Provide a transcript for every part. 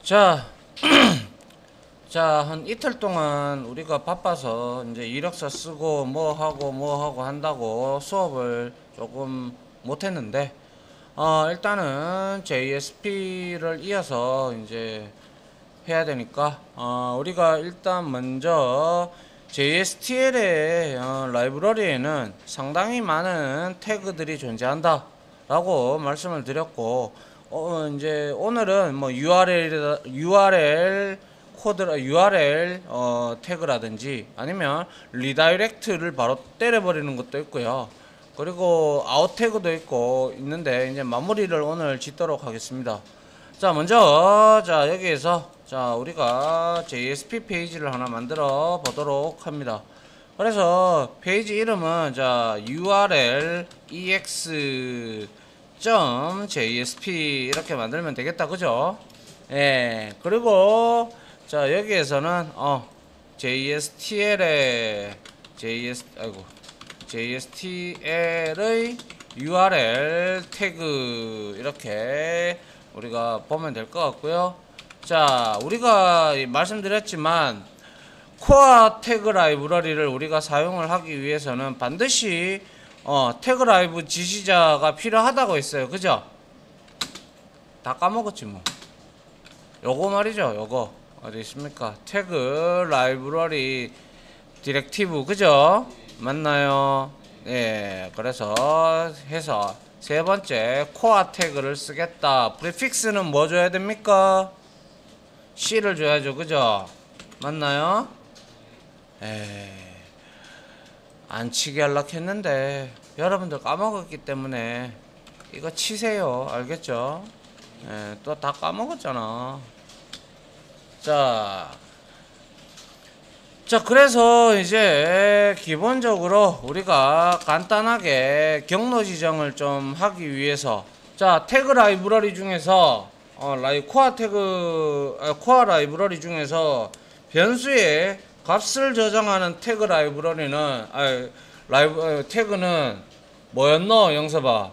자, 자, 한 이틀 동안 우리가 바빠서 이제 이력서 쓰고 뭐 하고 한다고 수업을 조금 못했는데, 일단은 JSP를 이어서 이제 해야 되니까, 우리가 일단 먼저 JSTL의 라이브러리에는 상당히 많은 태그들이 존재한다 라고 말씀을 드렸고, 이제 오늘은 뭐 URL 태그라든지 아니면 리다이렉트를 바로 때려버리는 것도 있고요. 그리고 아웃 태그도 있는데 이제 마무리를 오늘 짓도록 하겠습니다. 자, 먼저 자 여기에서 자 우리가 JSP 페이지를 하나 만들어 보도록 합니다. 그래서 페이지 이름은 자 URL ex.jsp 이렇게 만들면 되겠다, 그죠? 예. 그리고 자 여기에서는 JSTL의 URL 태그 이렇게 우리가 보면 될 것 같고요. 자, 우리가 말씀드렸지만 코어 태그 라이브러리를 우리가 사용을 하기 위해서는 반드시 태그 라이브 지시자가 필요하다고 했어요. 그죠? 다 까먹었지 뭐. 요거 말이죠. 요거 어디 있습니까? 태그 라이브러리 디렉티브, 그죠? 맞나요? 예. 그래서 해서 세 번째 코어 태그를 쓰겠다. 프리픽스는 뭐 줘야 됩니까? C를 줘야죠, 그죠? 맞나요? 안 치게 하려고 했는데 여러분들 까먹었기 때문에 이거 치세요. 알겠죠? 또 다 까먹었잖아. 자, 그래서 이제 기본적으로 우리가 간단하게 경로 지정을 좀 하기 위해서 자 태그 라이브러리 중에서 코어 라이브러리 중에서 변수에 값을 저장하는 태그 라이브러리는 태그는 뭐였노? 영서봐.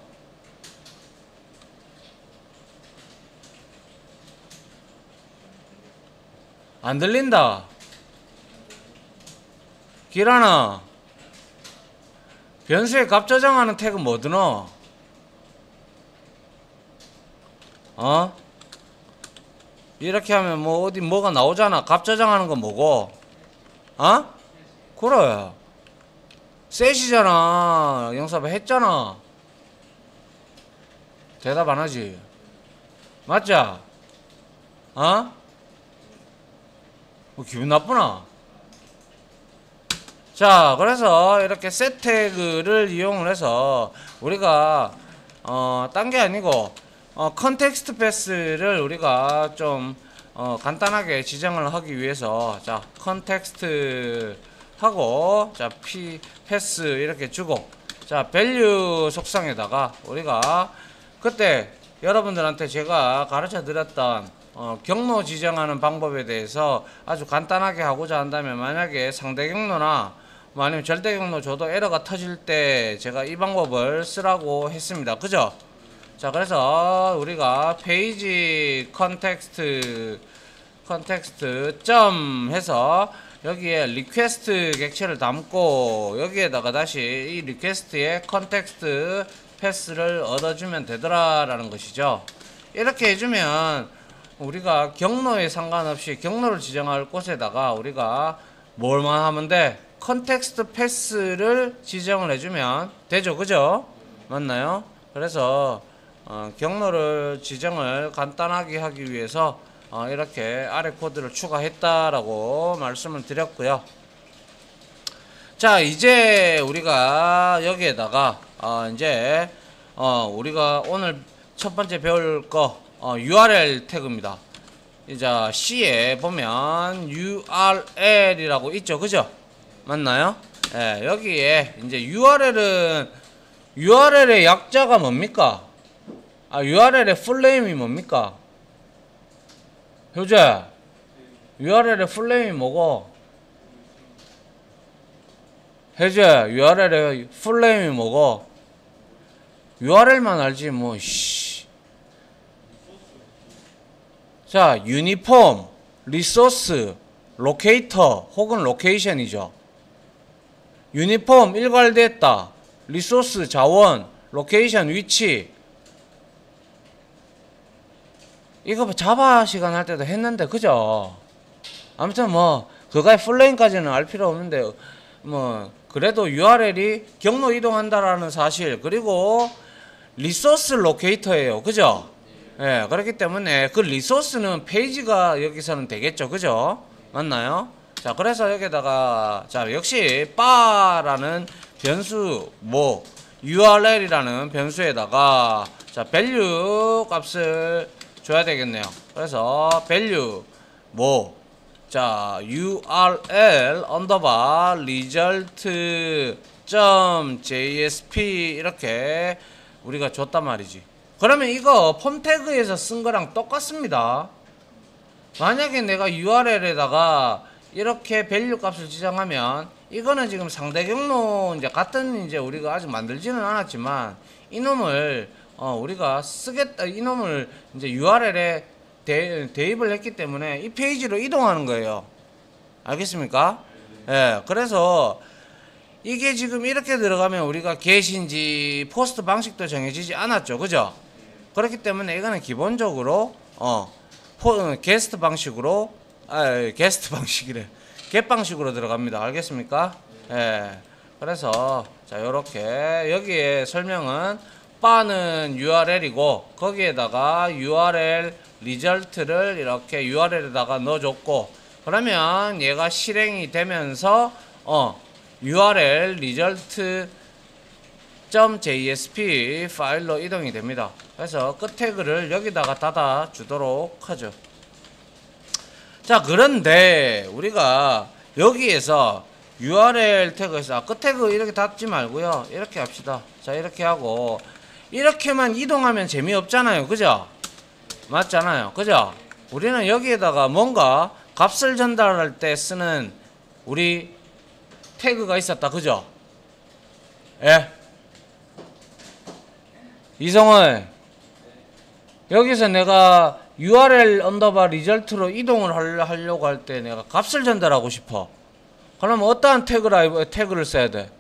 안 들린다. 기라나, 변수에 값 저장하는 태그 뭐드노? 이렇게 하면 뭐 어디 뭐가 나오잖아. 값 저장하는 건 뭐고? 그래. 셋이잖아. 영사봐 했잖아. 대답 안 하지? 맞자? 뭐 기분 나쁘나? 자, 그래서 이렇게 셋 태그를 이용을 해서 우리가 딴 게 아니고 컨텍스트 패스를 우리가 좀 간단하게 지정을 하기 위해서 자 컨텍스트 하고 자 패스 이렇게 주고 자 밸류 속성에다가 우리가 그때 여러분들한테 제가 가르쳐 드렸던 경로 지정하는 방법에 대해서 아주 간단하게 하고자 한다면 만약에 상대 경로나 뭐 아니면 절대 경로 줘도 에러가 터질 때 제가 이 방법을 쓰라고 했습니다. 그죠? 자, 그래서 우리가 페이지 컨텍스트 점 해서 여기에 리퀘스트 객체를 담고 여기에다가 다시 이 리퀘스트의 컨텍스트 패스를 얻어주면 되더라 라는 것이죠. 이렇게 해주면 우리가 경로에 상관없이 경로를 지정할 곳에다가 우리가 뭘만 하면 돼? 컨텍스트 패스를 지정을 해주면 되죠. 그죠? 맞나요? 그래서 경로를 지정을 간단하게 하기 위해서 이렇게 아래 코드를 추가했다라고 말씀을 드렸고요. 자, 이제 우리가 여기에다가 이제 우리가 오늘 첫 번째 배울 거 URL 태그입니다. 이제 C에 보면 URL이라고 있죠, 그죠? 맞나요? 예, 여기에 이제 URL의 약자가 뭡니까? URL의 풀네임이 뭡니까? 효재, URL의 풀네임이 뭐고? 혜재, URL의 풀네임이 뭐고? URL만 알지 뭐. 자, 유니폼, 리소스, 로케이터 혹은 로케이션이죠. 유니폼 일괄됐다. 리소스 자원, 로케이션 위치. 이거 자바 시간 할 때도 했는데 그죠? 아무튼 뭐 그거의 풀네임까지는 알 필요 없는데 뭐 그래도 URL이 경로 이동한다라는 사실, 그리고 리소스 로케이터예요. 그죠? 예, 그렇기 때문에 그 리소스는 페이지가 여기서는 되겠죠. 그죠? 맞나요? 자, 그래서 여기다가 자, 역시 바라는 변수 뭐 URL이라는 변수에다가 자, value 값을 줘야 되겠네요. 그래서 value 뭐 자, URL 언더바 result .jsp 이렇게 우리가 줬단 말이지. 그러면 이거 폼 태그에서 쓴 거랑 똑같습니다. 만약에 내가 URL에다가 이렇게 밸류 값을 지정하면 이거는 지금 상대 경로 이제 같은 이제 우리가 아직 만들지는 않았지만 이놈을 우리가 쓰겠다, 이놈을 이제 URL에 대입을 했기 때문에 이 페이지로 이동하는 거예요. 알겠습니까? 예, 그래서 이게 지금 이렇게 들어가면 우리가 게시인지 포스트 방식도 정해지지 않았죠. 그죠? 그렇기 때문에 이거는 기본적으로 게스트 방식으로 게스트 방식이래. 겟 방식으로 들어갑니다. 알겠습니까? 예. 그래서 자, 요렇게 여기에 설명은 바는 URL이고 거기에다가 URL 리절트를 이렇게 URL에다가 넣어줬고, 그러면 얘가 실행이 되면서 URL result .jsp 파일로 이동이 됩니다. 그래서 끝 태그를 여기다가 닫아 주도록 하죠. 자, 그런데 우리가 여기에서 URL 태그에서 끝 태그 이렇게 닫지 말고요, 이렇게 합시다. 자, 이렇게 하고 이렇게만 이동하면 재미없잖아요. 그죠? 맞잖아요. 그죠? 우리는 여기에다가 뭔가 값을 전달할 때 쓰는 우리 태그가 있었다. 그죠? 예. 이성을 여기서 내가 URL 언더바 리절트로 이동을 하려고 할 때 내가 값을 전달하고 싶어. 그러면 어떠한 태그를 써야 돼?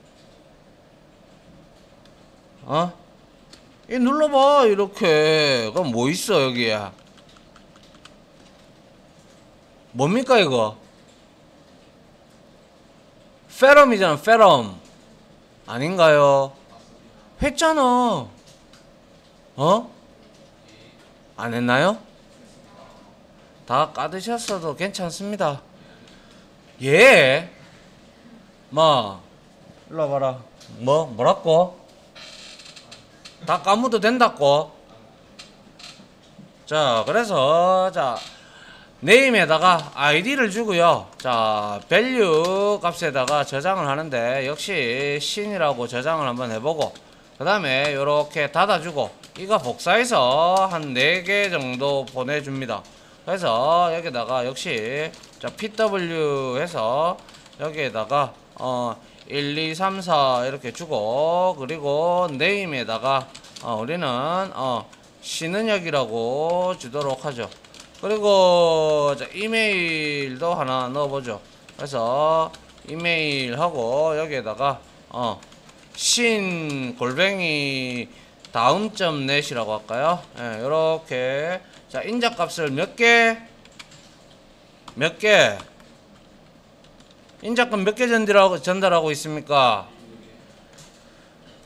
이 눌러봐. 이렇게. 그럼 뭐 있어 여기에? 뭡니까 이거? 페럼이잖아. 페럼 아닌가요? 했잖아. 안 했나요? 다 까드셨어도 괜찮습니다. 예. 일로 와봐라. 뭐라고? 다 까무도 된다고. 자, 그래서 자, 네임에다가 아이디를 주고요. 자, value 값에다가 저장을 하는데 역시 신이라고 저장을 한번 해보고, 그 다음에 요렇게 닫아주고, 이거 복사해서 한 4개 정도 보내줍니다. 그래서 여기다가 역시 자, pw 해서 여기에다가 1, 2, 3, 4 이렇게 주고, 그리고 네임에다가 우리는 신은혁이라고 주도록 하죠. 그리고 자, 이메일도 하나 넣어보죠. 그래서 이메일하고 여기에다가 신 골뱅이 다음.넷이라고 할까요? 예, 요렇게. 자, 인자값을 몇 개? 인자값 몇 개 전달하고 있습니까?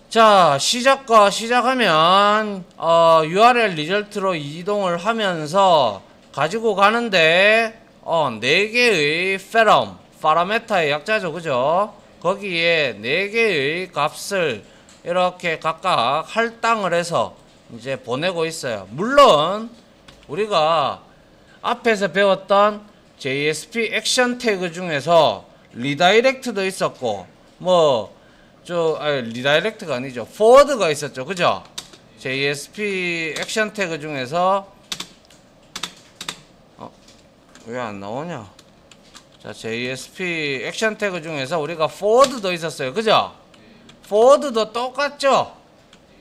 자, 시작하면 URL 리절트로 이동을 하면서 가지고 가는데 4개의 파라메타의 약자죠. 그죠? 거기에 4개의 값을 이렇게 각각 할당을 해서 이제 보내고 있어요. 물론 우리가 앞에서 배웠던 JSP 액션 태그 중에서 리다이렉트도 있었고 리다이렉트가 아니죠. 포워드가 있었죠. 그죠? JSP 액션 태그 중에서 왜 안 나오냐? 자, JSP 액션 태그 중에서 우리가 포워드도 있었어요. 그죠? 포워드도 똑같죠?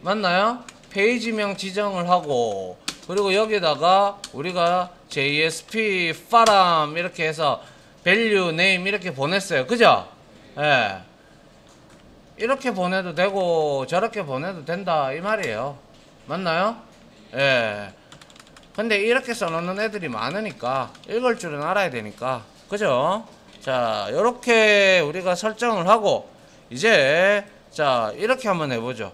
맞나요? 페이지명 지정을 하고, 그리고 여기다가 우리가 JSP 파람 이렇게 해서 value name 이렇게 보냈어요. 그죠? 예. 이렇게 보내도 되고 저렇게 보내도 된다 이 말이에요. 맞나요? 예. 근데 이렇게 써놓는 애들이 많으니까 읽을 줄은 알아야 되니까. 그죠? 자, 요렇게 우리가 설정을 하고 이제 자, 이렇게 한번 해보죠.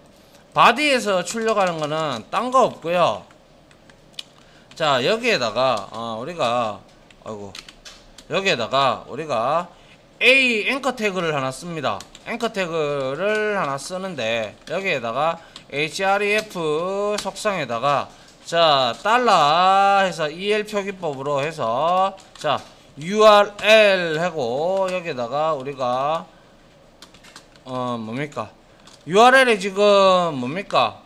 바디에서 출력하는 거는 딴 거 없고요. 자, 여기에다가 우리가 여기에다가 우리가 A 앵커 태그를 하나 씁니다. 앵커 태그를 하나 쓰는데 여기에다가 href 속성에다가 자 달러 해서 el 표기법으로 해서 자 url 하고 여기에다가 우리가 뭡니까 url에 지금 뭡니까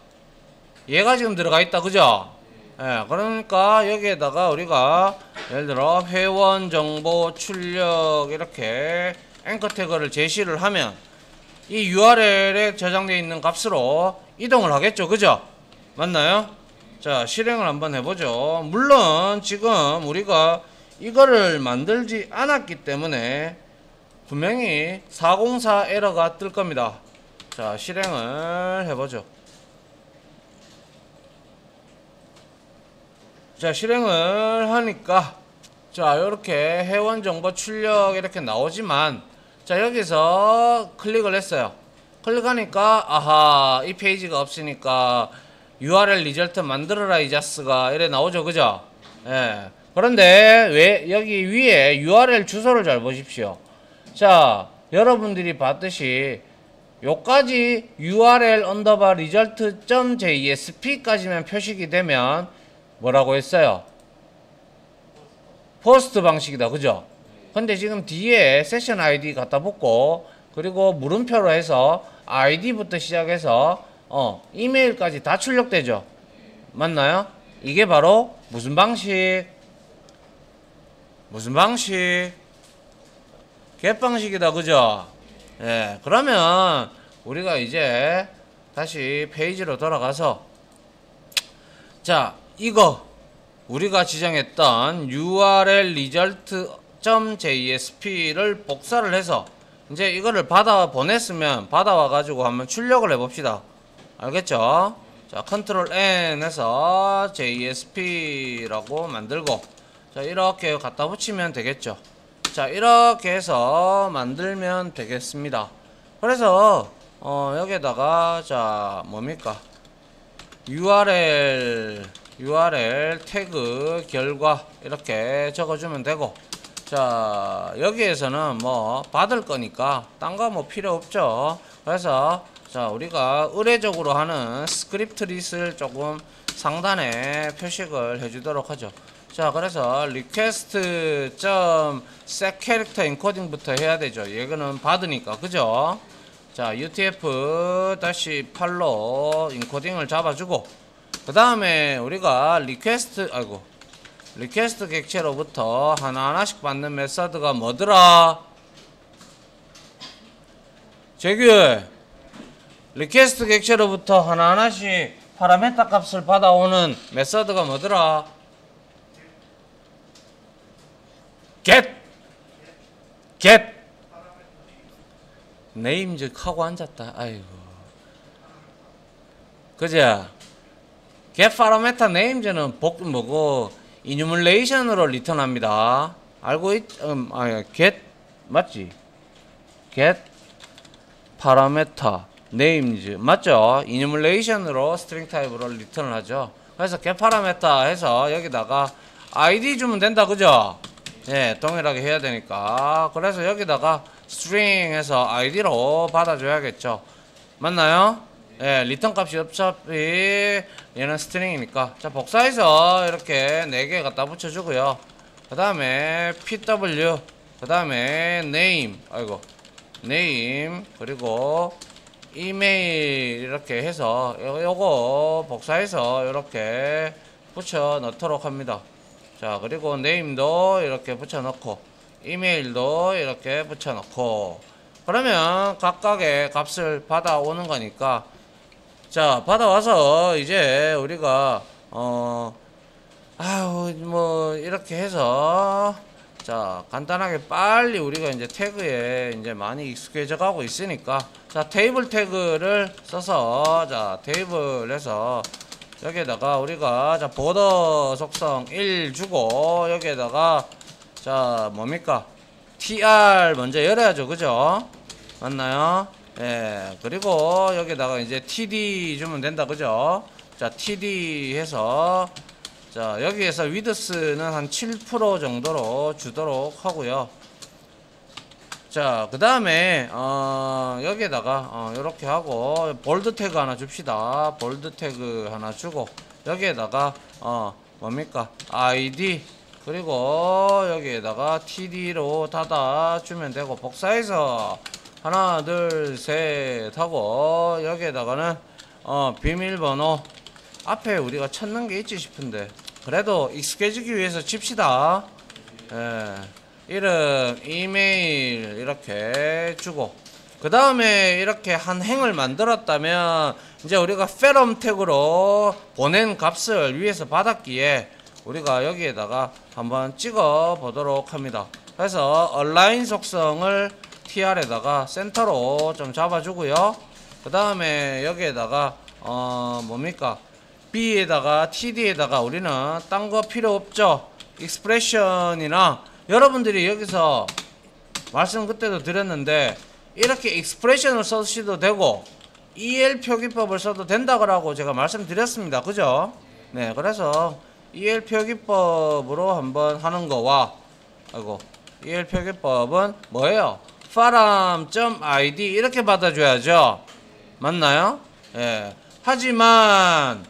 얘가 지금 들어가 있다. 그죠? 예, 그러니까 여기에다가 우리가 예를 들어 회원 정보 출력 이렇게 앵커 태그를 제시를 하면 이 URL에 저장되어 있는 값으로 이동을 하겠죠. 그죠? 맞나요? 자, 실행을 한번 해보죠. 물론 지금 우리가 이거를 만들지 않았기 때문에 분명히 404 에러가 뜰 겁니다. 자, 실행을 해보죠. 자, 실행을 하니까 자, 요렇게 회원 정보 출력 이렇게 나오지만 자, 여기서 클릭을 했어요. 클릭하니까 아하, 이 페이지가 없으니까 URL 리절트 만들어라 이 자스가 이래 나오죠. 그죠? 예. 그런데 왜 여기 위에 URL 주소를 잘 보십시오. 자, 여러분들이 봤듯이 요까지 URL 언더바 result.jsp까지만 표식이 되면 뭐라고 했어요? 포스트 방식이다. 그죠? 근데 지금 뒤에 세션 아이디 갖다 붙고 그리고 물음표로 해서 아이디부터 시작해서 이메일까지 다 출력되죠. 맞나요? 이게 바로 무슨 방식? 무슨 방식? get 방식이다. 그죠? 예. 그러면 우리가 이제 다시 페이지로 돌아가서 자, 이거 우리가 지정했던 url result.jsp를 복사를 해서 이제 이거를 받아 보냈으면 받아와 가지고 한번 출력을 해 봅시다. 알겠죠? 자, 컨트롤 N 해서 JSP라고 만들고 자, 이렇게 갖다 붙이면 되겠죠. 자, 이렇게 해서 만들면 되겠습니다. 그래서 여기에다가 자, 뭡니까? URL 태그 결과 이렇게 적어주면 되고 자, 여기에서는 뭐 받을 거니까 딴 거 뭐 필요 없죠. 그래서 자, 우리가 의례적으로 하는 스크립트 릿을 조금 상단에 표식을 해주도록 하죠. 자, 그래서 request.set character encoding부터 해야 되죠. 얘는 받으니까. 그죠? 자, UTF-8로 인코딩을 잡아주고 그 다음에 우리가 리퀘스트 객체로부터 하나하나씩 받는 메서드가 뭐더라? 재규, 리퀘스트 객체로부터 하나하나씩 파라메타 값을 받아오는 메서드가 뭐더라? get 네임즈 하고 앉았다. 아이고, 그죠? get 파라메타 네임즈는 뭐고 이뉴멀레이션으로 리턴합니다. 알고 get 맞지? get 파라메타 네임즈 맞죠? 이뉴멀레이션으로 스트링 타입으로 리턴을 하죠. 그래서 get 파라메타 해서 여기다가 id 주면 된다. 그죠? 예, 동일하게 해야 되니까. 그래서 여기다가 string 해서 id로 받아줘야겠죠. 맞나요? 예, 리턴 값이 어차피 얘는 스트링이니까. 자, 복사해서 이렇게 4개 갖다 붙여주고요. 그 다음에 pw, 그 다음에 name, name, 그리고 이메일 이렇게 해서 요거 복사해서 이렇게 붙여 넣도록 합니다. 자, 그리고 name도 이렇게 붙여 넣고 이메일도 이렇게 붙여 넣고 그러면 각각의 값을 받아오는 거니까 자, 받아와서 이제 우리가 아유 뭐 이렇게 해서 자 간단하게 빨리 우리가 이제 태그에 이제 많이 익숙해져 가고 있으니까 자 테이블 태그를 써서 자 테이블에서 여기에다가 우리가 자 보더 속성 1 주고 여기에다가 자 뭡니까 tr 먼저 열어야죠 그죠 맞나요 예 그리고 여기에다가 이제 td 주면 된다 그죠 자 td 해서 자 여기에서 위드스는 한 7% 정도로 주도록 하고요 자 그 다음에 여기에다가 이렇게 하고 볼드 태그 하나 줍시다 볼드 태그 하나 주고 여기에다가 뭡니까 id 그리고 여기에다가 td로 닫아 주면 되고 복사해서 하나 둘 셋 하고 여기에다가는 비밀번호 앞에 우리가 찾는 게 있지 싶은데 그래도 익숙해지기 위해서 칩시다 예. 이름 이메일 이렇게 주고 그 다음에 이렇게 한 행을 만들었다면 이제 우리가 페럼 태그로 보낸 값을 위에서 받았기에 우리가 여기에다가 한번 찍어 보도록 합니다 그래서 얼라인 속성을 tr에다가 센터로 좀 잡아주고요 그 다음에 여기에다가 뭡니까 b에다가 td에다가 우리는 딴 거 필요 없죠 익스프레션이나 여러분들이 여기서 말씀 그때도 드렸는데 이렇게 익스프레션을 써도 되고 EL 표기법을 써도 된다고 제가 말씀드렸습니다 그죠 네 그래서 EL 표기법으로 한번 하는 거와 아이고 EL 표기법은 뭐예요 faram.id 이렇게 받아줘야죠 맞나요 예 하지만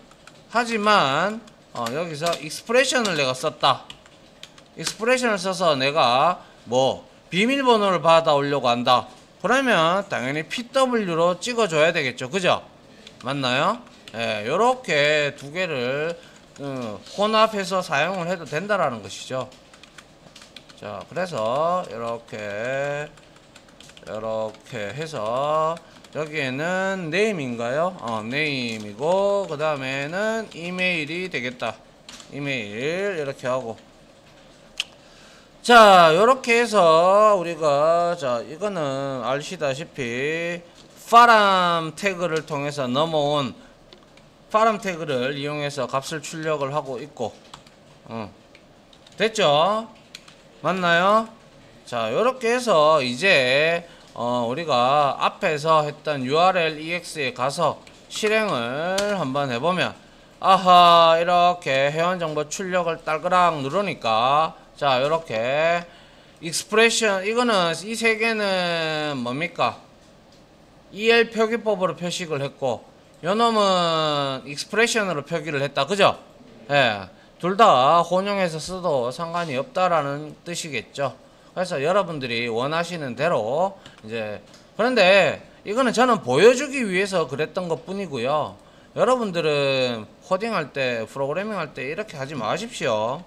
여기서 익스프레션을 내가 썼다 익스프레션을 써서 내가 뭐 비밀번호를 받아오려고 한다 그러면 당연히 PW로 찍어줘야 되겠죠 그죠 맞나요 예, 요렇게 두 개를 혼합해서 사용을 해도 된다라는 것이죠 자 그래서 이렇게 해서 여기에는 네임인가요 네임이고 그 다음에는 이메일이 되겠다 이메일 이렇게 하고 자 요렇게 해서 우리가 자 이거는 아시다시피 파람 태그를 통해서 넘어온 파람 태그를 이용해서 값을 출력을 하고 있고 됐죠 맞나요 자 요렇게 해서 이제 우리가 앞에서 했던 URL EX에 가서 실행을 한번 해보면 아하 이렇게 회원정보 출력을 딸그락 누르니까 자 요렇게 익스프레션 이거는 이 세 개는 뭡니까 EL 표기법으로 표식을 했고 요놈은 익스프레션으로 표기를 했다 그죠 예, 둘 다 혼용해서 써도 상관이 없다라는 뜻이겠죠 그래서 여러분들이 원하시는 대로 이제 그런데 이거는 저는 보여주기 위해서 그랬던 것 뿐이고요 여러분들은 코딩할 때 프로그래밍 할 때 이렇게 하지 마십시오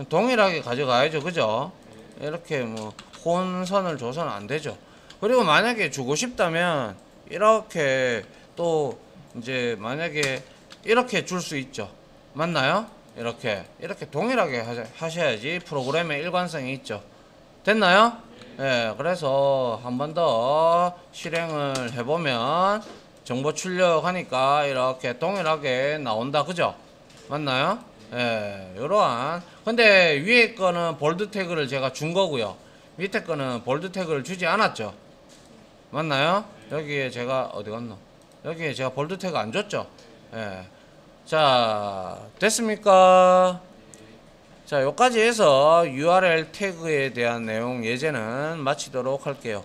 동일하게 가져가야죠 그죠 이렇게 뭐 혼선을 줘서는 안 되죠 그리고 만약에 주고 싶다면 이렇게 또 이제 만약에 이렇게 줄 수 있죠 맞나요 이렇게 동일하게 하셔야지 프로그램의 일관성이 있죠 됐나요 예 그래서 한 번 더 실행을 해보면 정보 출력하니까 이렇게 동일하게 나온다 그죠 맞나요 예 요러한 근데 위에 거는 볼드 태그를 제가 준 거고요 밑에 거는 볼드 태그를 주지 않았죠 맞나요 여기에 제가 어디 갔노 여기에 제가 볼드 태그 안 줬죠 예 자 됐습니까 자 여기까지 해서 URL 태그에 대한 내용 예제는 마치도록 할게요